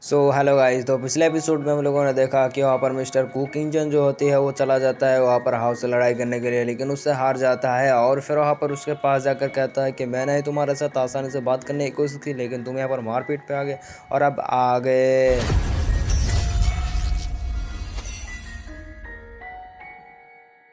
So hello guys. तो पिछले episode में हम लोगों ने देखा कि वहाँ पर मिस्टर कुक इंजन जो होती है वो चला जाता है वहाँ पर हाउस से लड़ाई करने के लिए, लेकिन उससे हार जाता है और फिर वहाँ पर उसके पास जाकर कहता है कि मैंने ही तुम्हारे साथ आसानी से बात करने की कोशिश की, लेकिन तुम यहाँ पर मारपीट पे आ गए और अब आ गए।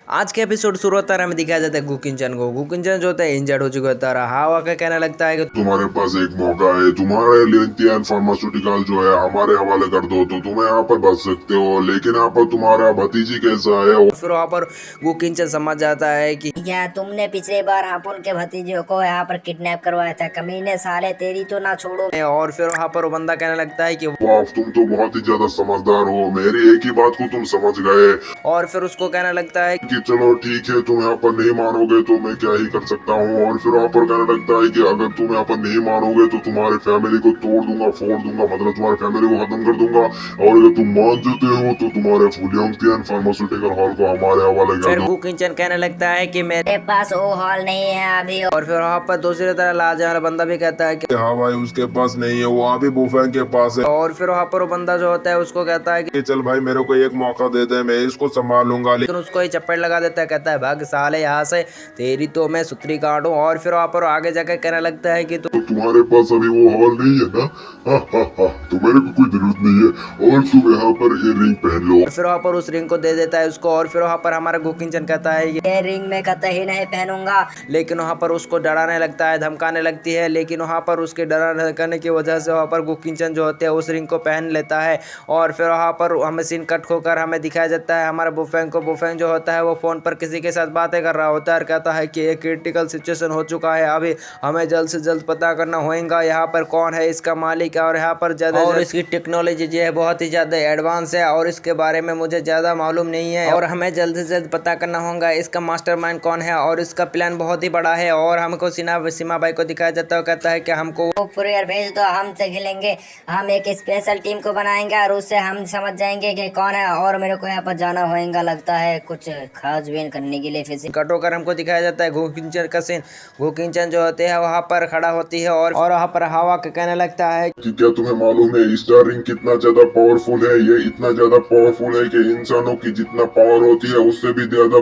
आज के एपिसोड शुरू होता है, हमें दिखाया जाता है गुकिंचन को। गुकिंचन जो होता है इंजर्ड हो चुका होता है। हावा का कहने लगता है कि तुम्हारे पास एक मौका है, तुम्हारे लिंथियन फार्मास्यूटिकल जो है हमारे हवाले कर दो तो तुम्हें यहाँ पर बच सकते हो, लेकिन यहाँ पर तुम्हारा भतीजी कैसा है? फिर वहाँ पर गुकिंचन समझ जाता है कि क्या तुमने पिछली बार हापुन के भतीजे को यहाँ पर किडनैप करवाया था? कमीने साले, तेरी तो ना छोड़ो। और फिर वहाँ पर वो बंदा कहने लगता है कि वाह, तुम तो बहुत ही ज्यादा समझदार हो, मेरी एक ही बात को तुम समझ गए। और फिर उसको कहने लगता है कि चलो ठीक है, तुम यहाँ पर नहीं मानोगे तो मैं क्या ही कर सकता हूँ। और फिर वहाँ पर कहने लगता है कि अगर तुम यहाँ पर नहीं मानोगे तो तुम्हारी फैमिली को तोड़ दूंगा, फोड़ दूंगा, मतलब तुम्हारी फैमिली को खत्म कर दूंगा। और अगर तुम मान जाते हो तो तुम्हारे लिंथियन फार्मास्यूटिकल हॉल को हमारे हवाले कर फिर दो। गुकिंचन कहने लगता है कि मेरे मेरे पास वो हॉल नहीं है अभी। और फिर वहाँ पर दूसरी तरह लाल वाला बंदा भी कहता है कि हाँ भाई, उसके पास नहीं है, वो अभी बुफैन के पास है। और फिर वहाँ पर वो बंदा जो होता है उसको कहता है कि चल भाई, मेरे को एक मौका दे दे, मैं इसको संभाल लूंगा। लेकिन उसको ही चप्पड़ लगा देता है, कहता है भाग साले यहाँ से, तेरी तो मैं सुतरी काटूं। और फिर वहाँ पर आगे जाकर कहने लगता है कि तो तुम्हारे पास अभी वो हॉल नहीं है ना? हा हा हा, तो मेरे को कोई जरूरत नहीं है, और तुम यहाँ पर ये रिंग पहन लो। फिर वहाँ पर उस रिंग को दे देता है उसको। और फिर वहाँ पर हमारा गुकिंचन कहता है कि ये रिंग में कतई नहीं पहनूंगा। लेकिन वहाँ पर उसको डराने लगता है, धमकाने लगती है, लेकिन वहाँ पर उसके डराने करने की वजह से वहाँ पर गुकिंचन जो होते हैं उस रिंग को पहन लेता है। और फिर वहाँ पर हमें सीन कट होकर हमें दिखाया जाता है हमारे बुफेंग को। बुफेंग जो होता है वो फ़ोन पर किसी के साथ बातें कर रहा होता है और कहता है कि एक क्रिटिकल सिचुएशन हो चुका है, अभी हमें जल्द से जल्द पता करना होगा यहाँ पर कौन है इसका मालिक है, और यहाँ पर ज़्यादा और इसकी टेक्नोलॉजी जो है बहुत ही ज़्यादा एडवांस है और इसके बारे में मुझे ज़्यादा मालूम नहीं है, और हमें जल्द से जल्द पता करना होगा इसका मास्टरमाइंड कौन है और इसका प्लान बहुत ही बड़ा है। और हमको सीमा भाई को दिखाया जाता है, कहता है कि हमको वो कुरियर भेज दो, हम से खेलेंगे। हम एक स्पेशल टीम को बनाएंगे और उससे हम समझ जाएंगे कि कौन है। और मेरे को यहाँ पर जाना होगा, लगता है कुछ खास वेन करने के लिए। फिर कट होकर हमको दिखाया जाता है गोकिंचन का सीन। गोकिंचन जो होते हैं वहाँ पर खड़ा होती है और वहाँ पर हवा का कहने लगता है कि क्या तुम्हें मालूम है स्टार रिंग कितना ज्यादा पावरफुल है? ये इतना ज्यादा पावरफुल है कि इंसानों की जितना पावर होती है उससे भी ज्यादा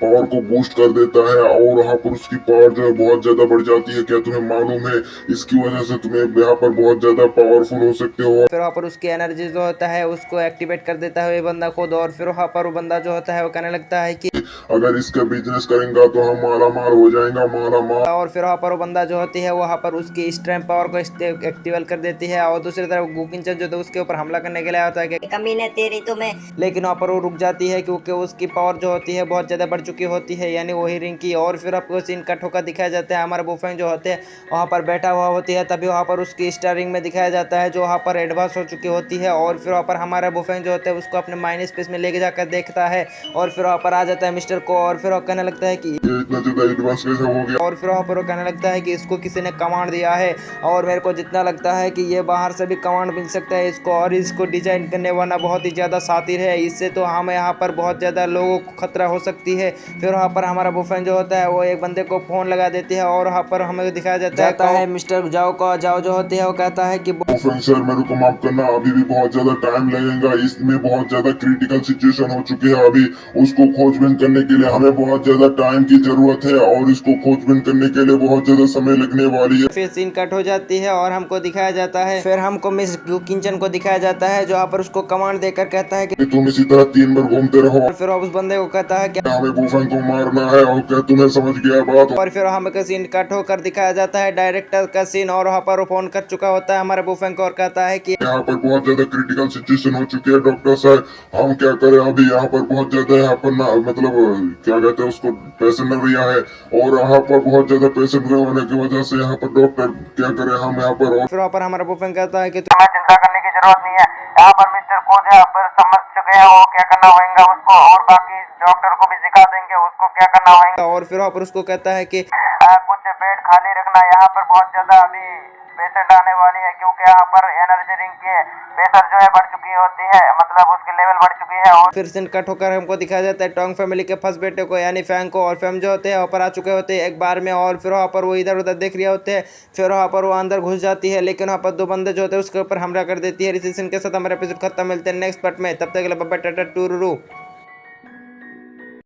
पावर को बूस्ट कर देता है, और वहाँ पर उसकी पावर जो है बहुत ज्यादा बढ़ जाती है। क्या तुम्हें मालूम है? इसकी वजह से तुम्हें यहाँ पर बहुत ज्यादा पावरफुल हो सकते हो। फिर वहाँ पर उसकी एनर्जी जो होता है उसको एक्टिवेट कर देता है ये बंदा खुद। और फिर वहाँ पर वो बंदा जो होता है वो कहने लगता है कि अगर इसका बिजनेस करेंगे तो हम माला माल हो जाएगा, माला माल। और फिर वहाँ पर वो बंदा जो होती है वहाँ पर उसकी स्ट्रेंथ पावर को एक्टिवेट कर देती है। और दूसरी तरफ गुकिंचन जो है उसके ऊपर हमला करने के लिए आता है कि कमीने, तेरी तो मैं। लेकिन वहाँ पर वो रुक जाती है क्योंकि उसकी पावर जो होती है बहुत ज़्यादा बढ़ चुकी होती है, यानी वही रिंग की। और फिर आपको सीन कट होकर दिखाया जाता है हमारा बुफेंग जो होते हैं वहाँ पर बैठा हुआ होती है, तभी वहाँ पर उसकी स्टार रिंग में दिखाया जाता है जो वहाँ पर एडवांस हो चुकी होती है। और फिर वहाँ पर हमारा बुफेंग जो होता है उसको अपने माइंड स्पेस में लेके जाकर देखता है और फिर वहाँ पर आ जाता है मिस्टर को। और फिर वो कहने लगता है कि ये इतना ज्यादा एडवांस कैसे हो गया? और फिर वहाँ पर वो कहने लगता है कि इसको किसी ने कमांड दिया है, और मेरे को जितना लगता है कि ये बाहर से भी कमांड मिल सकता है इसको, और इसको डिजाइन करने वाला बहुत ही ज़्यादा शातिर है, इससे तो हमें यहाँ पर बहुत ज़्यादा लोगों को खतरा हो सकती है। फिर वहाँ पर हमारा बुफेन जो होता है वो एक बंदे को फ़ोन लगा देती है और वहाँ पर हमें दिखाया जाता है मिस्टर जाओ का जाओ जो होती है वो कहता है कि सर मेरे को माफ करना, अभी भी बहुत ज्यादा टाइम लगेगा, इसमें बहुत ज्यादा क्रिटिकल सिचुएशन हो चुकी है। अभी उसको खोजबीन करने के लिए हमें बहुत ज्यादा टाइम की जरूरत है, और इसको खोजबीन करने के लिए बहुत ज्यादा समय लगने वाली है। फिर सीन कट हो जाती है और हमको दिखाया जाता है, फिर हमको मिस किंचन को दिखाया जाता है जो यहाँ पर उसको कमांड देकर कहता है कि तुम इसी तरह 3 बार घूमते रहो। और फिर उस बंदे को कहता है कि हमें बुफन को मारना है, और क्या तुम्हें समझ गया बात? और फिर हमें सीन कट होकर दिखाया जाता है डायरेक्टर का सीन, और वहाँ पर वो फोन कर चुका होता है हमारे बुफेंग को और कहता है कि यहाँ पर बहुत ज्यादा क्रिटिकल सिचुएशन हो चुकी है डॉक्टर साहब, हम क्या करें? अभी यहाँ पर बहुत ज्यादा यहाँ पर मतलब क्या कहते हैं उसको, पेशेंट नरिया है, और यहाँ पर बहुत ज्यादा पेशेंट होने की वजह से यहाँ पर डॉक्टर क्या करें हम यहाँ पर। फिर वहाँ पर हमारा बुफेंग कहता है कि तुम्हें चिंता करने की जरूरत नहीं है, यहाँ पर मिस्टर कोच यहाँ पर समझ चुके हैं वो क्या करना होगा उसको, और बाकी डॉक्टर को भी सिखा देंगे उसको क्या करना होगा। और फिर वहाँ पर उसको कहता है कि कुछ बेड खाली रखना, यहाँ पर बहुत ज्यादा अभी पेशेंट आने वाली है, क्योंकि यहाँ पर एनर्जी ड्रिंक के प्रेशर जो है बढ़ चुकी होती है, मतलब उसकी लेवल बढ़ चुकी है। और फिर सीन कट होकर हमको दिखाया जाता है टोंग फैमिली के फर्स्ट बेटे को यानी फैंग को, और फैम जो होते हैं वहाँ पर आ चुके होते हैं एक बार में, और फिर वहाँ पर वो इधर उधर देख रहे होते हैं। फिर वहाँ पर वो अंदर घुस जाती है, लेकिन वहाँ पर दो बंदे जो होते हैं उसके ऊपर हमला कर देती है। इसी सीन के साथ हमारे एपिसोड खत्म। मिलते हैं नेक्स्ट पार्ट में, तब तक के लिए बाय बाय, टाटा टूरू।